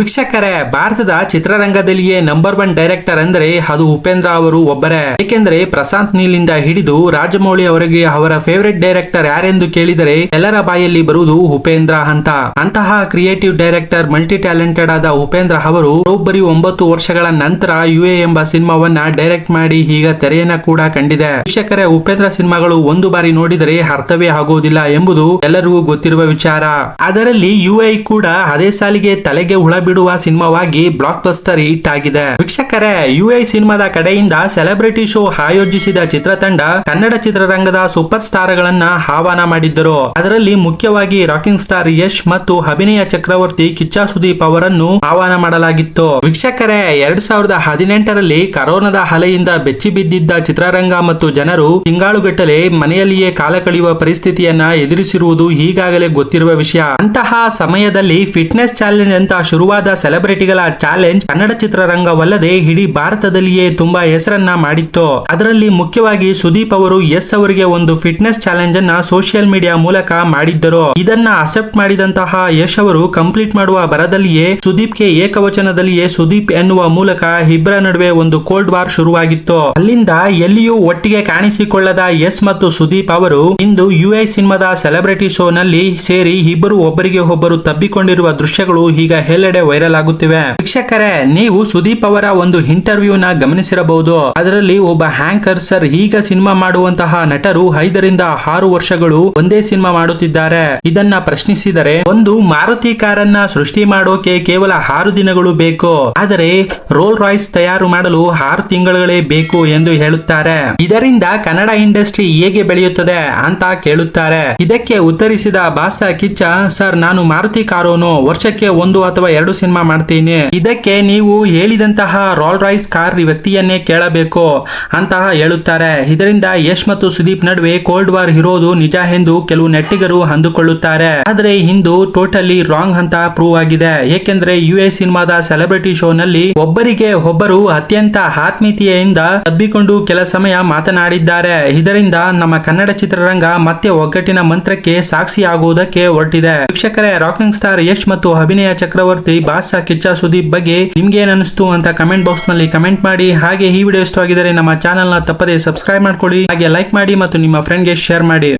ವೀಕ್ಷಕರೇ, ಭಾರತದ ಚಿತ್ರರಂಗದಲ್ಲಿಯೇ number 1 director ಅಂದರೆ ಅದು ಉಪೇಂದ್ರ ಅವರು ಒಬ್ಬರೇ. ಏಕೆಂದರೆ ಪ್ರಶಾಂತ್ ನೀಲಿಂದ ಹಿಡಿದು ರಾಜಮೌಳಿ ಅವರಿಗೆ ಅವರ ಫೇವರೇಟ್ ಡೈರೆಕ್ಟರ್ ಯಾರೆಂದು ಕೇಳಿದರೆ ಎಲ್ಲರ ಬಾಯಲ್ಲಿ ಬರುವುದು ಉಪೇಂದ್ರ ಅಂತ. ಅಂತಹ ಕ್ರಿಯೇಟಿವ್ ಡೈರೆಕ್ಟರ್, ಮಲ್ಟಿ ಟ್ಯಾಲೆಂಟೆಡ್ ಆದ ಉಪೇಂದ್ರ ಅವರು ಬರೋಬ್ಬರಿ 9 ವರ್ಷಗಳ ನಂತರ UA ಎಂಬ ಸಿನಿಮಾವನ್ನ ಡೈರೆಕ್ಟ್ ಮಾಡಿ ಈಗ ತೆರೆಯನ್ನ ಕೂಡ ಕಂಡಿದೆ. ವೀಕ್ಷಕರೇ, ಉಪೇಂದ್ರ ಸಿನಿಮಾಗಳು ಒಂದು ಬಾರಿ ನೋಡಿದರೆ ಅರ್ಥವೇ ಆಗೋದಿಲ್ಲ ಎಂಬುದು ಎಲ್ಲರಿಗೂ ಗೊತ್ತಿರುವ ವಿಚಾರ. ಅದರಲ್ಲಿ UA ಕೂಡ ಅದೇ ಸಾಲಿಗೆ ತಲೆಗೆ ಹುಳ ಬಿಡುವ ಸಿನಿಮಾವಾಗಿ ಬ್ಲಾಕ್ ಬಸ್ಟರ್ ಹಿಟ್ ಆಗಿದೆ. ವೀಕ್ಷಕರೇ, UA ಸಿನಿಮಾದ ಕಡೆಯಿಂದ ಸೆಲೆಬ್ರಿಟಿ ಶೋ ಆಯೋಜಿಸಿದ ಚಿತ್ರತಂಡ ಕನ್ನಡ ಚಿತ್ರರಂಗದ ಸೂಪರ್ ಸ್ಟಾರ್ ಗಳನ್ನ ಆಹ್ವಾನ ಮಾಡಿದ್ದರು. ಅದರಲ್ಲಿ ಮುಖ್ಯವಾಗಿ ರಾಕಿಂಗ್ ಸ್ಟಾರ್ ಯಶ್ ಮತ್ತು ಅಭಿನಯ ಚಕ್ರವರ್ತಿ ಕಿಚ್ಚ ಸುದೀಪ್ ಅವರನ್ನು ಆಹ್ವಾನ ಮಾಡಲಾಗಿತ್ತು. ವೀಕ್ಷಕರೇ, 2018ರಲ್ಲಿ ಕರೋನಾದ ಅಲೆಯಿಂದ ಬೆಚ್ಚಿ ಬಿದ್ದಿದ್ದ ಚಿತ್ರರಂಗ ಮತ್ತು ಜನರು ತಿಂಗಾಳುಗಟ್ಟಲೆ ಮನೆಯಲ್ಲಿಯೇ ಕಾಲ ಕಳೆಯುವ ಪರಿಸ್ಥಿತಿಯನ್ನ ಎದುರಿಸಿರುವುದು ಈಗಾಗಲೇ ಗೊತ್ತಿರುವ ವಿಷಯ. ಅಂತಹ ಸಮಯದಲ್ಲಿ ಫಿಟ್ನೆಸ್ ಚಾಲೆಂಜ್ ಅಂತ ಶುರುವಾದ ಸೆಲೆಬ್ರಿಟಿಗಳ ಚಾಲೆಂಜ್ ಕನ್ನಡ ಚಿತ್ರರಂಗವಲ್ಲದೆ ಇಡೀ ಭಾರತದಲ್ಲಿಯೇ ತುಂಬಾ ಹೆಸರನ್ನ ಮಾಡಿತ್ತು. ಅದರಲ್ಲಿ ಮುಖ್ಯವಾಗಿ ಸುದೀಪ್ ಅವರು ಯಶ್ ಅವರಿಗೆ ಒಂದು ಫಿಟ್ನೆಸ್ ಚಾಲೆಂಜ್ ಅನ್ನ ಸೋಷಿಯಲ್ ಮೀಡಿಯಾ ಮೂಲಕ ಮಾಡಿದ್ದರು. ಇದನ್ನ ಅಕ್ಸೆಪ್ಟ್ ಮಾಡಿದಂತಹ ಯಶ್ ಅವರು ಕಂಪ್ಲೀಟ್ ಮಾಡುವ ಬರದಲ್ಲಿಯೇ ಸುದೀಪ್ಗೆ ಏಕವಚನದಲ್ಲಿಯೇ ಸುದೀಪ್ ಎನ್ನುವ ಮೂಲಕ ಇಬ್ಬರ ನಡುವೆ ಒಂದು ಕೋಲ್ಡ್ ವಾರ್ ಶುರುವಾಗಿತ್ತು. ಅಲ್ಲಿಂದ ಎಲ್ಲಿಯೂ ಒಟ್ಟಿಗೆ ಕಾಣಿಸಿಕೊಳ್ಳದ ಯಶ್ ಮತ್ತು ಸುದೀಪ್ ಅವರು ಇಂದು UA ಸಿನಿಮಾದ ಸೆಲೆಬ್ರಿಟಿ ಶೋ ನಲ್ಲಿ ಸೇರಿ ಇಬ್ಬರು ಒಬ್ಬರಿಗೆ ಒಬ್ಬರು ತಬ್ಬಿಕೊಂಡಿರುವ ದೃಶ್ಯಗಳು ಈಗ ಎಲ್ಲೆಡೆ ವೈರಲ್ ಆಗುತ್ತಿವೆ. ವೀಕ್ಷಕರೇ, ನೀವು ಸುದೀಪ್ ಅವರ ಒಂದು ಇಂಟರ್ವ್ಯೂ ನ ಗಮನಿಸಿರಬಹುದು. ಅದರಲ್ಲಿ ಒಬ್ಬ ಹ್ಯಾಂಕರ್ ಸರ್, ಈಗ ಸಿನಿಮಾ ಮಾಡುವಂತಹ ನಟರು 5 ರಿಂದ 6 ವರ್ಷಗಳು ಒಂದೇ ಸಿನಿಮಾ ಮಾಡುತ್ತಿದ್ದಾರೆ. ಇದನ್ನ ಪ್ರಶ್ನಿಸಿದರೆ, ಒಂದು ಮಾರುತಿ ಕಾರನ್ನ ಸೃಷ್ಟಿ ಮಾಡೋಕೆ ಕೇವಲ 6 ದಿನಗಳು ಬೇಕು, ಆದರೆ ರೋಲ್ ರಾಯ್ಸ್ ತಯಾರು ಮಾಡಲು 6 ತಿಂಗಳುಗಳೇ ಬೇಕು ಎಂದು ಹೇಳುತ್ತಾರೆ. ಇದರಿಂದ ಕನ್ನಡ ಇಂಡಸ್ಟ್ರಿ ಹೇಗೆ ಬೆಳೆಯುತ್ತದೆ ಅಂತ ಕೇಳುತ್ತಾರೆ. ಇದಕ್ಕೆ ಉತ್ತರಿಸಿದ ಬಾಸ ಕಿಚ್ಚ, ಸರ್, ನಾನು ಮಾರುತಿ ಕಾರೋನು ವರ್ಷಕ್ಕೆ 1 ಅಥವಾ 2 ಸಿನಿಮಾ ಮಾಡ್ತೀನಿ. ಇದಕ್ಕೆ ನೀವು ಹೇಳಿದಂತಹ ರೋಲ್ ರಾಯ್ಸ್ ಕಾರ್ ವ್ಯಕ್ತಿಯನ್ನೇ ಕೇಳಬೇಕು ಅಂತ ಹೇಳುತ್ತಾರೆ. ಇದರಿಂದ ಯಶ್ ಮತ್ತು ಸುದೀಪ್ ನಡುವೆ ಕೋಲ್ಡ್ ವಾರ್ ಇರೋದು ನಿಜ ಎಂದು ಕೆಲವು ನೆಟ್ಟಿಗರು ಅಂದುಕೊಳ್ಳುತ್ತಾರೆ. ಆದರೆ ಇಂದು ಟೋಟಲಿ ರಾಂಗ್ ಅಂತ ಪ್ರೂವ್ ಆಗಿದೆ. ಏಕೆಂದ್ರೆ UA ಸಿನಿಮಾದ ಸೆಲೆಬ್ರಿಟಿ ಶೋ ನಲ್ಲಿ ಒಬ್ಬರಿಗೆ ಒಬ್ಬರು ಅತ್ಯಂತ ಆತ್ಮೀಯತೆಯಿಂದ ತಬ್ಬಿಕೊಂಡು ಕೆಲ ಸಮಯ ಮಾತನಾಡಿದ್ದಾರೆ. ಇದರಿಂದ ನಮ್ಮ ಕನ್ನಡ ಚಿತ್ರರಂಗ ಮತ್ತೆ ಒಗ್ಗಟ್ಟಿನ ಮಂತ್ರಕ್ಕೆ ಸಾಕ್ಷಿ ಆಗುವುದಕ್ಕೆ ಹೊರಟಿದೆ. ವೀಕ್ಷಕರೇ, ರಾಕಿಂಗ್ ಸ್ಟಾರ್ ಯಶ್ ಮತ್ತು ಅಭಿನಯ ಚಕ್ರವರ್ತಿ, ಬಾಸ ಕಿಚ್ಚ ಸುದೀಪ್ ಬಗ್ಗೆ ನಿಮ್ಗೆ ಏನ್ ಅನಿಸ್ತು ಅಂತ ಕಮೆಂಟ್ ಬಾಕ್ಸ್ ನಲ್ಲಿ ಕಮೆಂಟ್ ಮಾಡಿ. ಹಾಗೆ ಈ ವಿಡಿಯೋ ಇಷ್ಟವಾಗಿದ್ದರೆ ನಮ್ಮ ಚಾನೆಲ್ ನ ತಪ್ಪದೆ ಸಬ್ಸ್ಕ್ರೈಬ್ ಮಾಡ್ಕೊಳ್ಳಿ, ಹಾಗೆ ಲೈಕ್ ಮಾಡಿ ಮತ್ತು ನಿಮ್ಮ ಫ್ರೆಂಡ್ ಗೆ ಶೇರ್ ಮಾಡಿ.